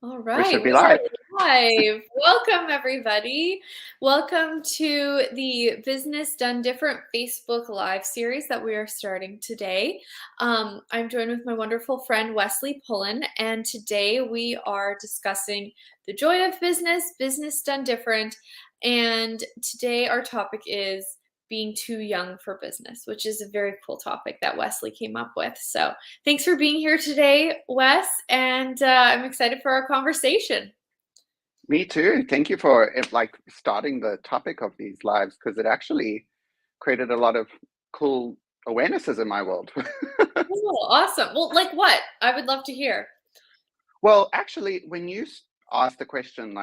All We right, should be we are live. live. Welcome, everybody. Welcome to the Business Done Different Facebook Live series that we are starting today. I'm joined with my wonderful friend Wesley Pullen, and today we are discussing the joy of business, business done different. And today our topic is being too young for business, which is a very cool topic that Wesley came up with. So thanks for being here today, Wes, and I'm excited for our conversation. Me too. Thank you for starting the topic of these lives because it actually created a lot of cool awarenesses in my world. Cool, awesome. Well, like what? I would love to hear. Well, actually, when you asked the question,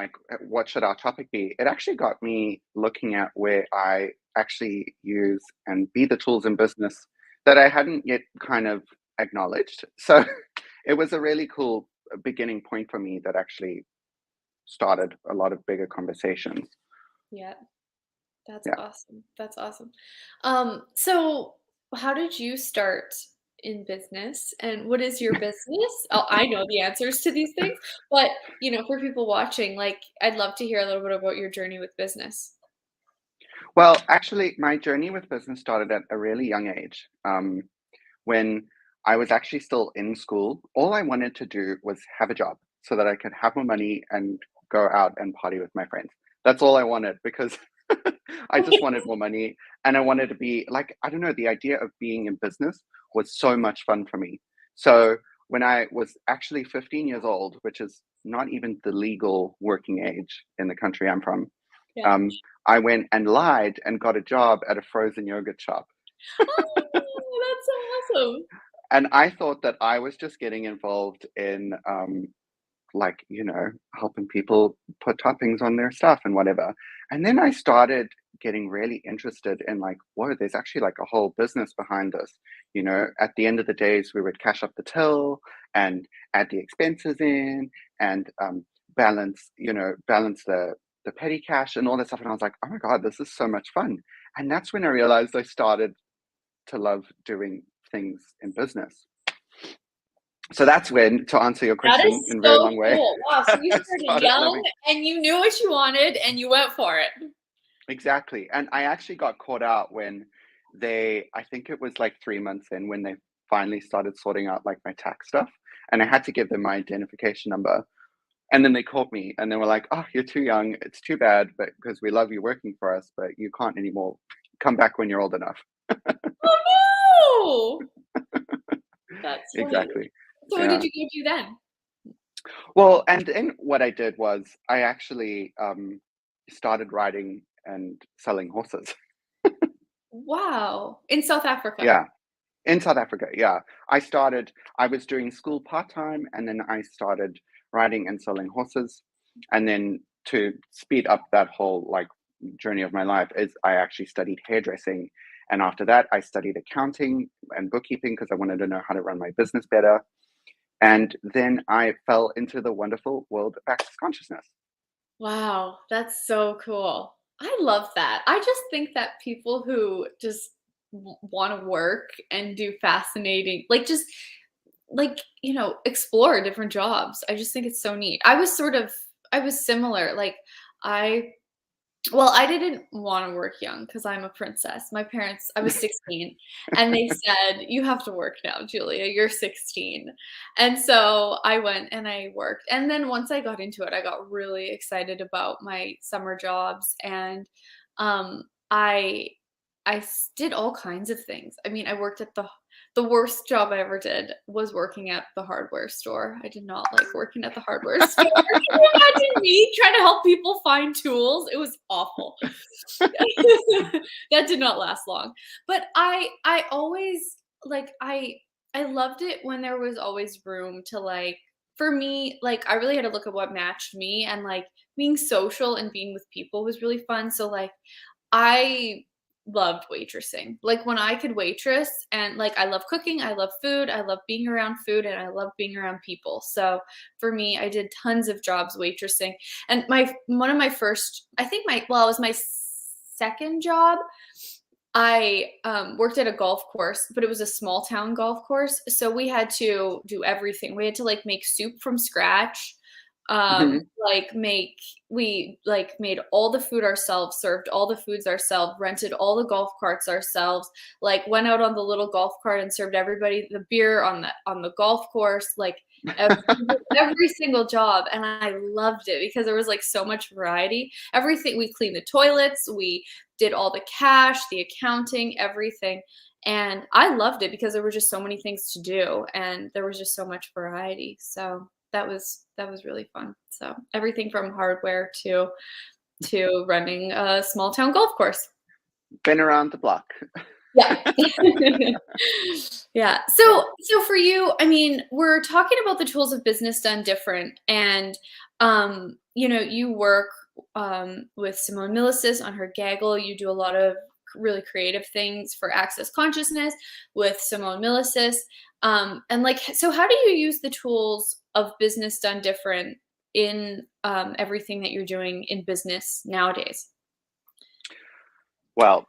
what should our topic be, it actually got me looking at where I actually use and be the tools in business that I hadn't yet kind of acknowledged. So it was a really cool beginning point for me that actually started a lot of bigger conversations. Yeah, that's Yeah. awesome. That's awesome. So how did you start in business and what is your business? Oh, I know the answers to these things, but for people watching, like I'd love to hear a little bit about your journey with business. Well, actually, my journey with business started at a really young age. When I was actually still in school, all I wanted to do was have a job so that I could have more money and go out and party with my friends. That's all I wanted because I just wanted more money and I wanted to be like, I don't know, the idea of being in business was so much fun for me. So when I was actually 15 years old, which is not even the legal working age in the country I'm from, Yeah. um, I went and lied and got a job at a frozen yogurt shop. Oh, that's so awesome. And I thought that I was just getting involved in, helping people put toppings on their stuff and whatever. And then I started getting really interested in like, whoa, there's actually like a whole business behind this. At the end of the days, we would cash up the till and add the expenses in and balance the petty cash and all that stuff. And I was like, oh my God, this is so much fun. And that's when I realized I started to love doing things in business. So that's when, to answer your That question is in a very so long way, cool. Wow, so you I started started young loving. and you knew what you wanted and you went for it. Exactly. And I actually got caught out when I think it was like 3 months in when they finally started sorting out like my tax stuff. And I had to give them my identification number. And then they called me and they were like, oh, you're too young. It's too bad, but because we love you working for us, but you can't anymore. Come back when you're old enough. Oh no! That's funny. Exactly. So what did Yeah. you go do then? Well, and then what I did was I actually started riding and selling horses. Wow. In South Africa. Yeah, in South Africa. Yeah, I was doing school part time, and then I started riding and selling horses. And then to speed up that whole like journey of my life, is I actually studied hairdressing. And after that, I studied accounting and bookkeeping because I wanted to know how to run my business better. And then I fell into the wonderful world of access consciousness. Wow, that's so cool. I love that. I just think that people who just want to work and do fascinating, like just explore different jobs. I just think it's so neat. I was similar. I I didn't want to work young because I'm a princess. My parents, I was 16, and they said, "You have to work now, Julia. You're 16." And so I went and I worked. And then once I got into it, I got really excited about my summer jobs, and um, I did all kinds of things. I mean, I worked at the worst job I ever did was working at the hardware store. I did not like working at the hardware store. Can you imagine me trying to help people find tools? It was awful. That did not last long. But I always I loved it when there was always room to for me, I really had to look at what matched me, and being social and being with people was really fun. So I loved waitressing. Like when I could waitress, and I love cooking, I love food, I love being around food, and I love being around people. So for me, I did tons of jobs waitressing. And my one of my first, I think my well, it was my second job. I worked at a golf course, but it was a small town golf course. So we had to do everything. We had to make soup from scratch. Mhm. like we like made all the food ourselves, served all the foods ourselves, rented all the golf carts ourselves, like went out on the little golf cart and served everybody the beer on the golf course, like every, every single job. And I loved it because there was like so much variety. Everything, we cleaned the toilets, we did all the cash, the accounting, everything. And I loved it because there were just so many things to do and there was just so much variety. So that was really fun. So everything from hardware to running a small town golf course. Been around the block. Yeah. Yeah. Yeah. So for you, I mean, we're talking about the tools of business done different. And you know, you work with Simone Milasas on her gaggle. You do a lot of really creative things for access consciousness with Simone Milasas. And like, so how do you use the tools of business done different in everything that you're doing in business nowadays? Well,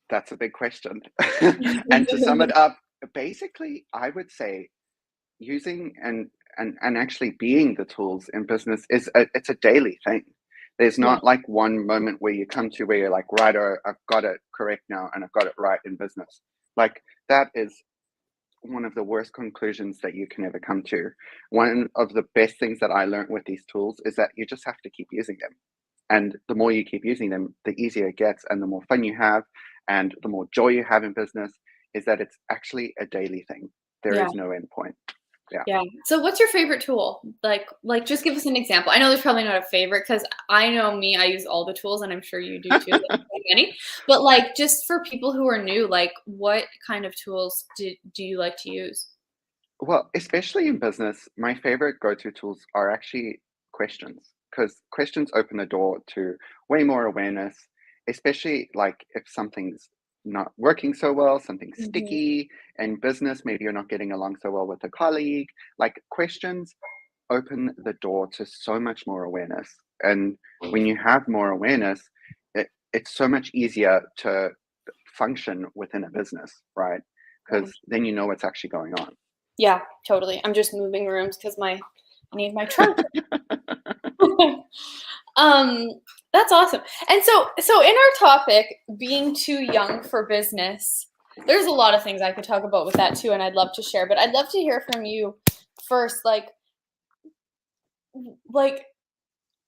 that's a big question. And to sum it up, basically, I would say using and actually being the tools in business it's a daily thing. There's Yeah. not like one moment where you come to where you're like, right, or I've got it correct now and I've got it right in business. Like that is one of the worst conclusions that you can ever come to. One of the best things that I learned with these tools is that you just have to keep using them. And the more you keep using them, the easier it gets and the more fun you have and the more joy you have in business is that it's actually a daily thing. There Yeah. is no end point. Yeah. Yeah. So what's your favorite tool? Just give us an example. I know there's probably not a favorite because I know me, I use all the tools and I'm sure you do too. There's so many. But like just for people who are new, like what kind of tools do you like to use? Well, especially in business, my favorite go-to tools are actually questions because questions open the door to way more awareness, especially like if something's not working so well, something's Mhm. sticky in business, maybe you're not getting along so well with a colleague. Like questions open the door to so much more awareness. And when you have more awareness, it's so much easier to function within a business, right? Yeah. Because then you know what's actually going on. Yeah, totally. I'm just moving rooms because I need my trunk. um, that's awesome. And so in our topic, being too young for business, there's a lot of things I could talk about with that too, and I'd love to share, but I'd love to hear from you first. Like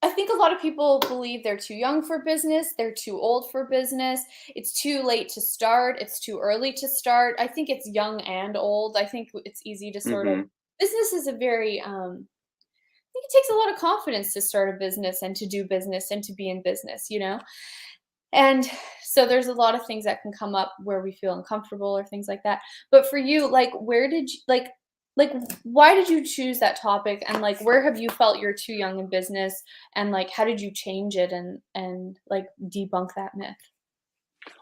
I think a lot of people believe they're too young for business, they're too old for business, it's too late to start, it's too early to start. I think it's young and old. I think it's easy to sort of Hmm. business is a very I think it takes a lot of confidence to start a business and to do business and to be in business, you know? And so there's a lot of things that can come up where we feel uncomfortable or things like that. But for you, like where did you like why did you choose that topic and like where have you felt you're too young in business and like how did you change it and like debunk that myth?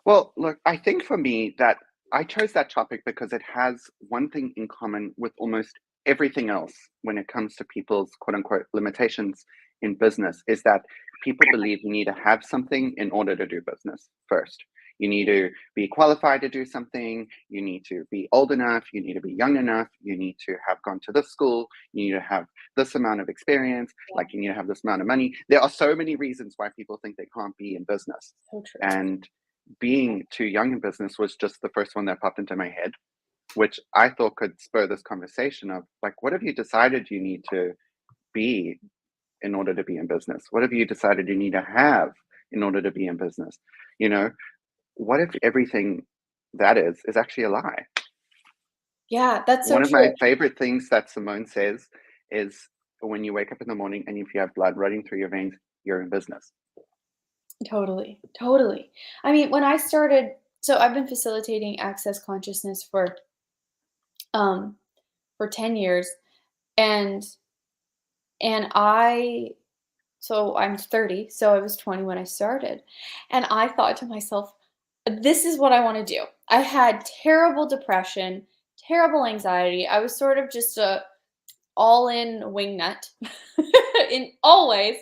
Well, look, I think for me that I chose that topic because it has one thing in common with almost everything else when it comes to people's quote unquote limitations in business is that people believe you need to have something in order to do business first. You need to be qualified to do something. You need to be old enough. You need to be young enough. You need to have gone to this school. You need to have this amount of experience. Yeah, Like you need to have this amount of money. There are so many reasons why people think they can't be in business. so true. And being too young in business was just the first one that popped into my head, which I thought could spur this conversation of like, what have you decided you need to be in order to be in business? What have you decided you need to have in order to be in business? You know, what if everything that is actually a lie? Yeah, that's so One of true. my favorite things that Simone says is when you wake up in the morning and if you have blood running through your veins, you're in business. Totally, totally. I mean, when I started, so I've been facilitating access consciousness um for 10 years and I so I'm 30, so I was 20 when I started. And I thought to myself, this is what I want to do. I had terrible depression, terrible anxiety. I was sort of just a all-in wingnut in always,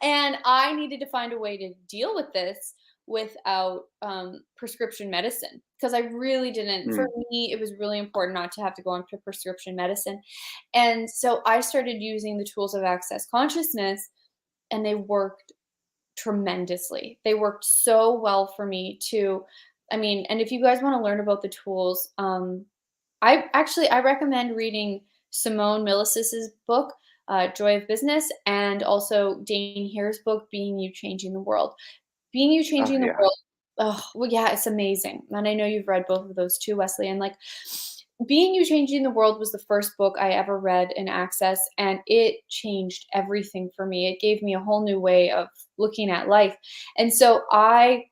and I needed to find a way to deal with this without prescription medicine because I really didn't. For Mm. me, it was really important not to have to go on to prescription medicine. And so I started using the tools of access consciousness, and they worked tremendously. They worked so well for me to, I mean, and if you guys want to learn about the tools, I recommend reading Simone Milasis's book, Joy of Business, and also Dane Here's book, Being You Changing the World. Being You Oh, Changing the yeah. World. Oh, well, yeah, it's amazing. And I know you've read both of those too, Wesley. And like Being You Changing the World was the first book I ever read in Access, and it changed everything for me. It gave me a whole new way of looking at life. And so I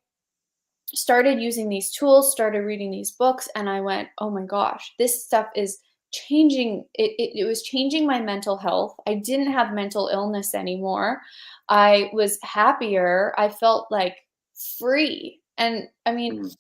started using these tools, started reading these books, and I went, oh my gosh, this stuff is changing. It was changing my mental health. I didn't have mental illness anymore. I was happier. I felt like free. And I mean, Mm.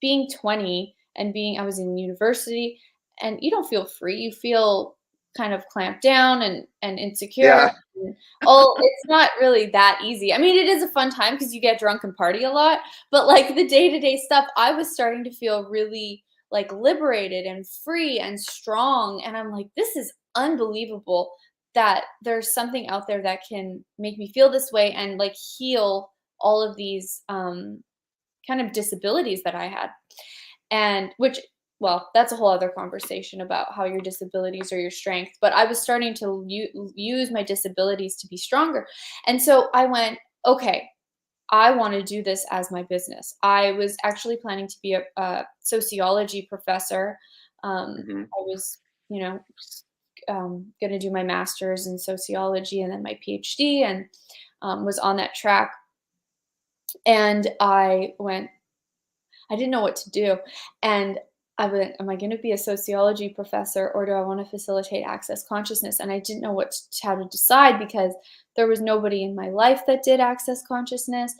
being 20 and I was in university, and you don't feel free. You feel kind of clamped down and insecure. Yeah. And, oh, it's not really that easy. I mean, it is a fun time because you get drunk and party a lot, but like the day-to-day stuff, I was starting to feel really like liberated and free and strong. And I'm like, this is unbelievable that there's something out there that can make me feel this way and like heal all of these kind of disabilities that I had. And which, well, that's a whole other conversation about how your disabilities are your strength. But I was starting to use my disabilities to be stronger. And so I went, okay, I want to do this as my business. I was actually planning to be a sociology professor. Mhm. I was, you know, going to do my master's in sociology and then my PhD, and was on that track. And I went, I didn't know what to do. And I went, am I going to be a sociology professor or do I want to facilitate access consciousness? And I didn't know how to decide because there was nobody in my life that did access consciousness.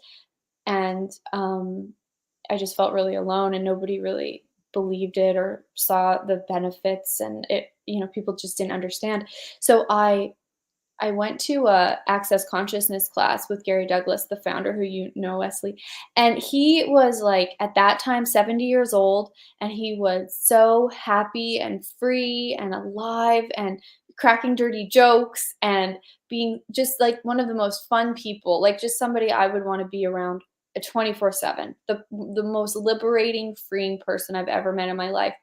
And I just felt really alone and nobody really believed it or saw the benefits. And people just didn't understand. So I went to a access consciousness class with Gary Douglas, the founder, who you know, Wesley. And he was like at that time 70 years old, and he was so happy and free and alive and cracking dirty jokes and being just like one of the most fun people, like just somebody I would want to be around 24/7. The most liberating, freeing person I've ever met in my life.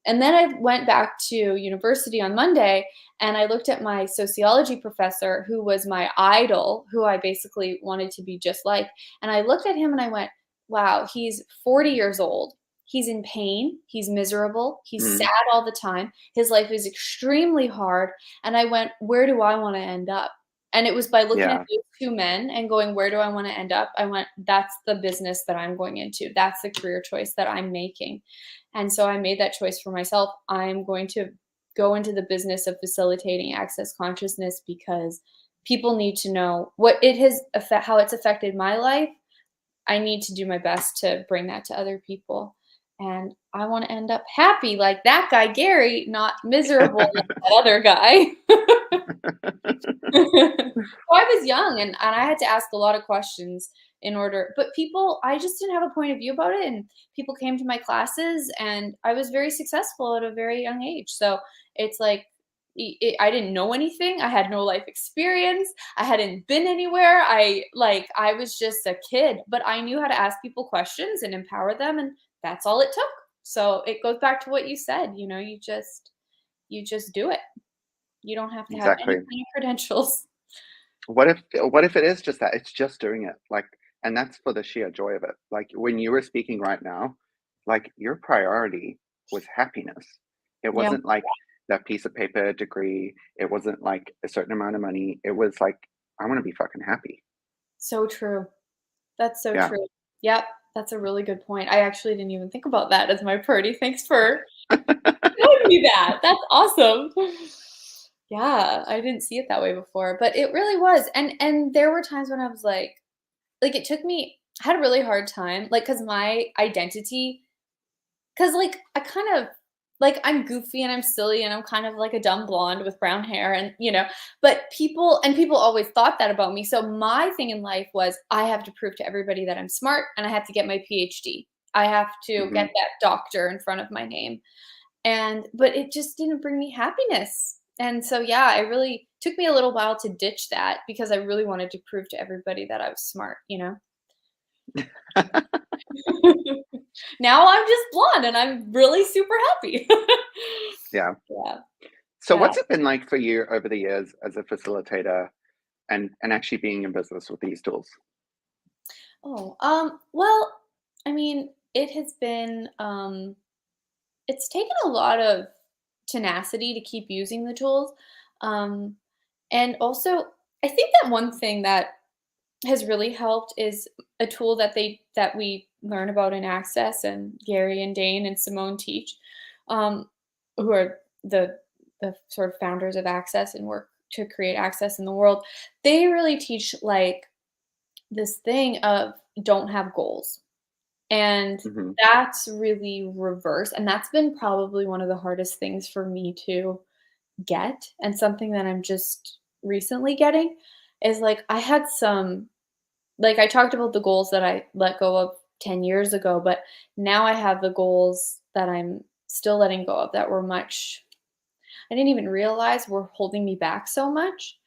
And then I went back to university on Monday and I looked at my sociology professor, who was my idol, who I basically wanted to be just like. And I looked at him and I went, wow, he's 40 years old. He's in pain. He's miserable. He's sad Mm. all the time. His life is extremely hard. And I went, where do I want to end up? And it was by looking at Yeah. those two men and going, where do I want to end up? I went, that's the business that I'm going into. That's the career choice that I'm making. And so I made that choice for myself. I'm going to go into the business of facilitating access consciousness because people need to know how it's affected my life. I need to do my best to bring that to other people. And I want to end up happy like that guy, Gary, not miserable like that other guy. So I was young and I had to ask a lot of questions but I just didn't have a point of view about it. And people came to my classes and I was very successful at a very young age. So it's like, I didn't know anything. I had no life experience. I hadn't been anywhere. I was just a kid, but I knew how to ask people questions and empower them. And that's all it took. So it goes back to what you said, you just do it. You don't have to have any Exactly. kind of credentials. What if it is just that? It's just doing it. Like, and that's for the sheer joy of it. Like when you were speaking right now, like your priority was happiness. It Yeah. wasn't like that piece of paper degree. It wasn't like a certain amount of money. It was like, I want to be fucking happy. So true. That's so Yeah. true. Yep, that's a really good point. I actually didn't even think about that as my priority. Thanks for showing me that. That's awesome. Yeah, I didn't see it that way before, but it really was. And there were times when I was like it took me I had a really hard time, like, 'cause my identity 'cause, like, I kind of like I'm goofy and I'm silly and I'm kind of like a dumb blonde with brown hair and but people always thought that about me. So my thing in life was I have to prove to everybody that I'm smart and I have to get my PhD. I have to Hmm. get that doctor in front of my name. But it just didn't bring me happiness. And so yeah, it really took me a little while to ditch that because I really wanted to prove to everybody that I was smart. Now I'm just blonde and I'm really super happy. Yeah. Yeah, So yeah. what's it been like for you over the years as a facilitator and actually being in business with these tools? Oh, well, I mean, it has been it's taken a lot of tenacity to keep using the tools. Um, and also I think that one thing that has really helped is a tool that we learn about in Access and Gary and Dane and Simone teach, um, who are the sort of founders of Access and work to create access in the world. They really teach like this thing of don't have goals. And Hmm. that's really reverse. And that's been probably one of the hardest things for me to get. And something that I'm just recently getting is like I had some like I talked about the goals that I let go of 10 years ago, but now I have the goals that I'm still letting go of that were much I didn't even realize were holding me back so much.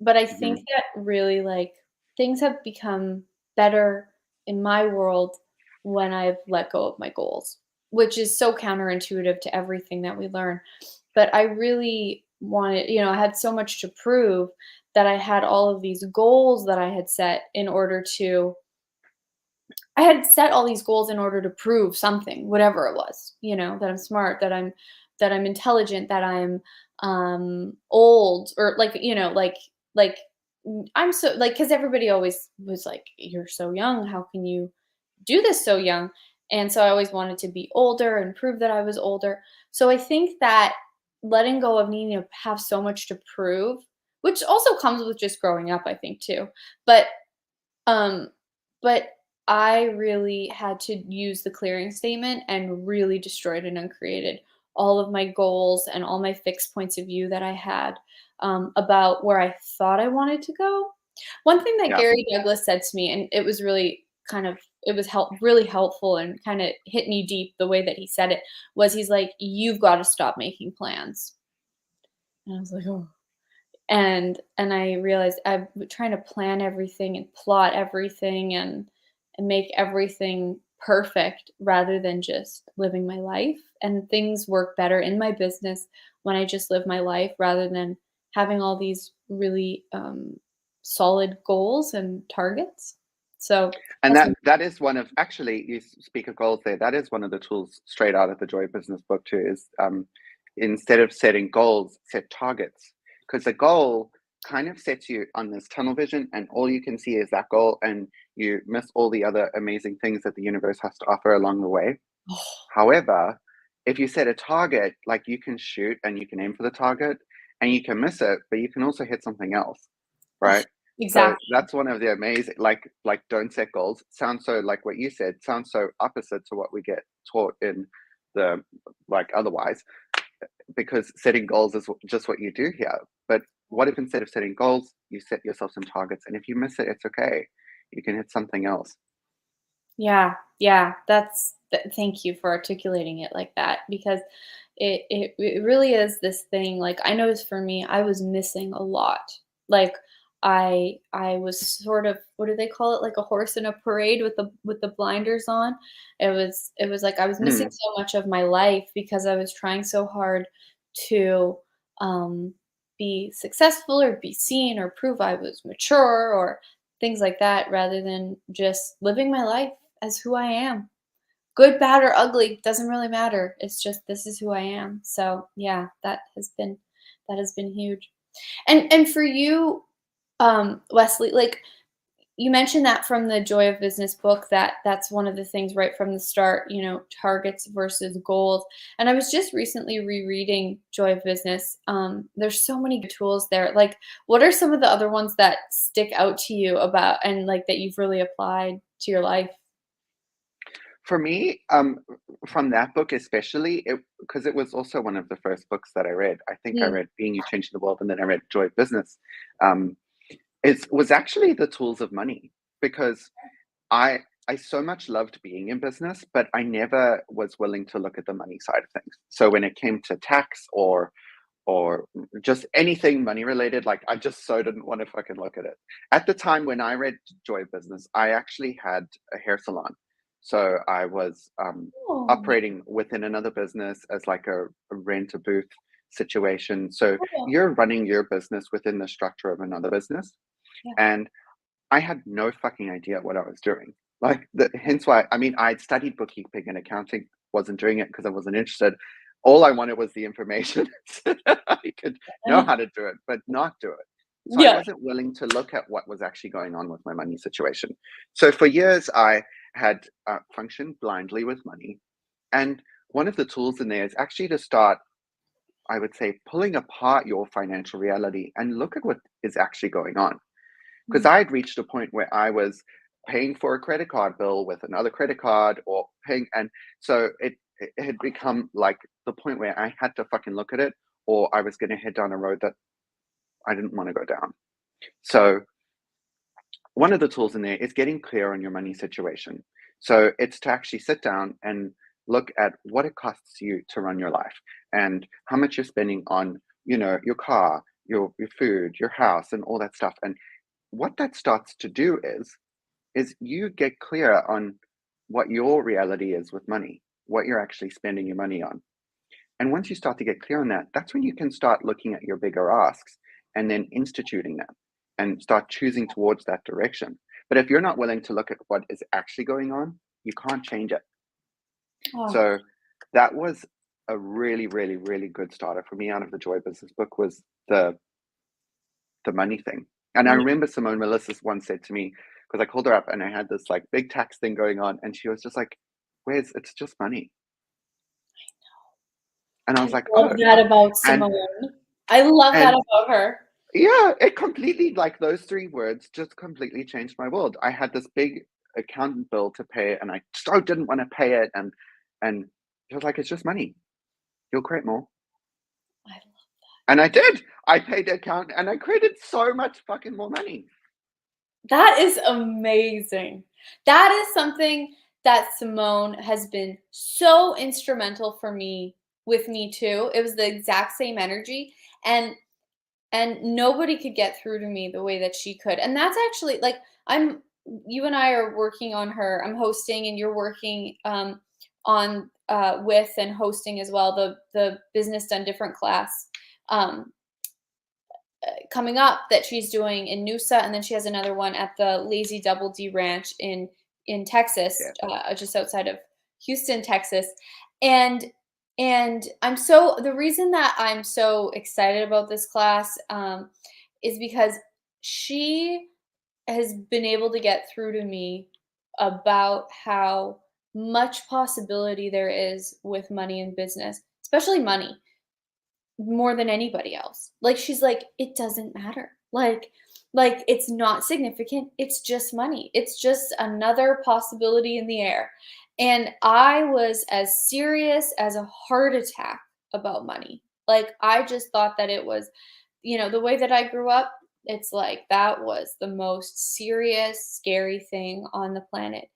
But I think Hmm. that really like things have become better in my world when I've let go of my goals, which is so counterintuitive to everything that we learn. But I really wanted, I had so much to prove that I had all of these goals that I had set in order to I had set all these goals in order to prove something, whatever it was, that I'm smart, that I'm intelligent, that I'm old or like I'm so like cuz everybody always was like you're so young, how can you do this so young? And so I always wanted to be older and prove that I was older. So I think that letting go of needing to have so much to prove, which also comes with just growing up, I think too. But um, but I really had to use the clearing statement and really destroyed and uncreated all of my goals and all my fixed points of view that I had about where I thought I wanted to go. One thing that Yeah. Gary Douglas said to me, and it was really it was really helpful and kind of hit me deep the way that he said it was he's like, you've got to stop making plans. And I was like, oh, and I realized I'm trying to plan everything and plot everything and make everything perfect rather than just living my life. And things work better in my business when I just live my life rather than having all these really solid goals and targets. So And that's that is one of actually you speak of goals there. That is one of the tools straight out of the Joy Business book too. Is instead of setting goals, set targets because the goal kind of sets you on this tunnel vision, and all you can see is that goal, and you miss all the other amazing things that the universe has to offer along the way. However, if you set a target, like you can shoot and you can aim for the target, and you can miss it, but you can also hit something else, oh, right? So exactly. that's one of the amazing, like don't set goals. Sounds so like what you said. Sounds so opposite to what we get taught in the like otherwise, because setting goals is just what you do here. But what if instead of setting goals, you set yourself some targets, and if you miss it, it's okay. You can hit something else. Yeah, yeah, thank you for articulating it like that because it really is this thing. Like I noticed for me, I was missing a lot. Like I was sort of what do they call it? Like a horse in a parade with the blinders on. It was like I was missing Mm. so much of my life because I was trying so hard to um be successful or be seen or prove I was mature or things like that rather than just living my life as who I am. Good, bad, or ugly doesn't really matter. It's just this is who I am. So yeah, that has been huge. And for you, Wesley, like you mentioned that from the Joy of Business book that's one of the things right from the start, targets versus goals. And I was just recently rereading Joy of Business. There's so many good tools there. Like, what are some of the other ones that stick out to you about and like that you've really applied to your life? For me, from that book especially, because it was also one of the first books that I read. I think I Mm. read Being You Change the World, and then I read Joy of Business. Um, it was actually the tools of money, because I so much loved being in business, but I never was willing to look at the money side of things. So when it came to tax or just anything money related, like I just so didn't want to fucking look at it. At the time when I read Joy of Business, I actually had a hair salon. So I was Oh, operating within another business as like a rent a booth situation. So oh, you're running your business within the structure of another business. yeah. And I had no fucking idea what I was doing. Like, hence why, I mean, I'd studied bookkeeping and accounting, wasn't doing it because I wasn't interested. All I wanted was the information so that I could know Yeah. how to do it, but not do it. So I Yeah. wasn't willing to look at what was actually going on with my money situation. So for years, I had functioned blindly with money. And one of the tools in there is actually to start, I would say, pulling apart your financial reality and look at what is actually going on, because Mm. I had reached a point where I was paying for a credit card bill with another credit card, or paying, and so it had become like the point where I had to fucking look at it, or I was going to head down a road that I didn't want to go down. So one of the tools in there is getting clear on your money situation. So it's to actually sit down and look at what it costs you to run your life, and how much you're spending on, your car, your food, your house, and all that stuff. And what that starts to do is you get clear on what your reality is with money, what you're actually spending your money on. And once you start to get clear on that, that's when you can start looking at your bigger asks and then instituting them and start choosing towards that direction. But if you're not willing to look at what is actually going on, you can't change it. Oh, So that was a really, really, really good starter for me out of the Joy Business book, was the money thing. And I yeah. remember Simone Melissus once said to me, because I called her up and I had this like big tax thing going on, and she was just like, "Where's it's just money." And I I was like, love "Oh," that about and Simone. I love that and about her. yeah, it completely, like, those 3 words just completely changed my world. I had this big accountant bill to pay, and I so didn't want to pay it, and she was like, "It's just money. You'll create more." I love And I did. I paid the account, and I created so much fucking more money. that is amazing. That is something that Simone has been so instrumental for me with me too. It was the exact same energy, and nobody could get through to me the way that she could. And that's actually like I'm you and I are working on her. I'm hosting and you're working on with and hosting as well the business done different class. Um coming up that she's doing in Noosa, and then she has another one at the Lazy Double D Ranch in Texas, Yeah. just outside of Houston, Texas, and I'm so the reason that I'm so excited about this class is because she has been able to get through to me about how much possibility there is with money in business, especially money more than anybody else. Like, she's like, "It doesn't matter." Like, it's not significant, it's just money. It's just another possibility in the air. And I was as serious as a heart attack about money. Like, I just thought that it was the way that I grew up, it's like that was the most serious, scary thing on the planet.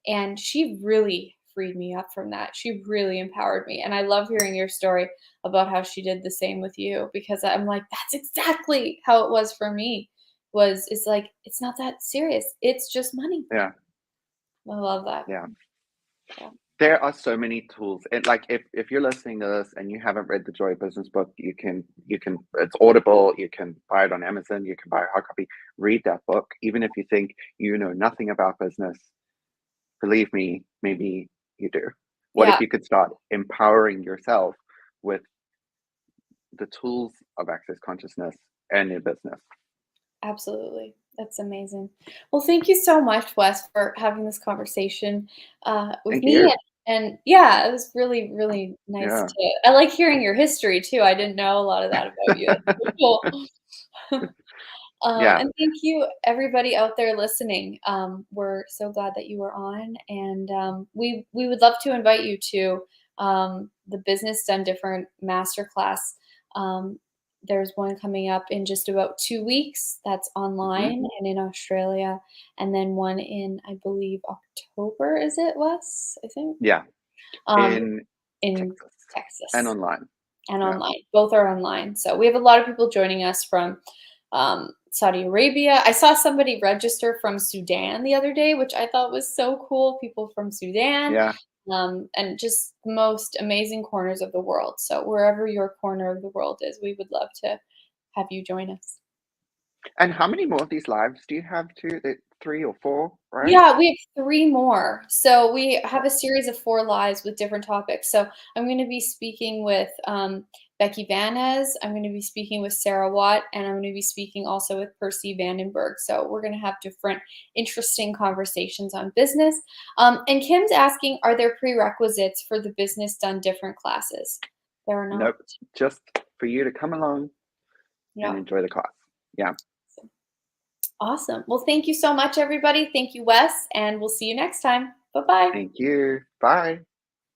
And she really freed me up from that. She really empowered me. And I love hearing your story about how she did the same with you, because I'm like, that's exactly how it was for me. It's like it's not that serious. It's just money. Yeah, I love that. yeah. Yeah. There are so many tools. And like, if you're listening to this and you haven't read the Joy Business book, you can it's Audible, you can buy it on Amazon, you can buy a hard copy. Read that book, even if you think you know nothing about business. Believe me, maybe you do. What Yeah, if you could start empowering yourself with the tools of access consciousness and your business? absolutely. That's amazing. Well, thank you so much, Wes, for having this conversation with Thank me. you. And yeah, it was really, really nice Yeah. to. I like hearing your history too. I didn't know a lot of that about you. That's so cool. Yeah. And thank you, everybody out there listening. We're so glad that you were on, and we would love to invite you to the Business Done Different Masterclass. There's one coming up in just about 2 weeks. That's Hmm. online and in Australia, and then one in, I believe, October. Is it, Wes? I think Yeah. um, In in Texas and Texas online. and Yeah. online. Both are online. So we have a lot of people joining us from Saudi Arabia. I saw somebody register from Sudan the other day, which I thought was so cool. People from Sudan, Yeah. and just the most amazing corners of the world. So wherever your corner of the world is, we would love to have you join us. And how many more of these lives do you have too? 3 or 4, right? Yeah, we have 3 more. So we have a series of 4 lives with different topics. So I'm gonna be speaking with, Becky Vanez, I'm gonna be speaking with Sarah Watt, and I'm gonna be speaking also with Percy Vandenberg. So we're gonna have different interesting conversations on business. And Kim's asking, are there prerequisites for the Business Done Different classes? There are not. Nope. Just for you to come along and Yeah. enjoy the class. Yeah. Awesome. Well, thank you so much, everybody. Thank you, Wes, and we'll see you next time. Bye-bye. Thank you. Bye.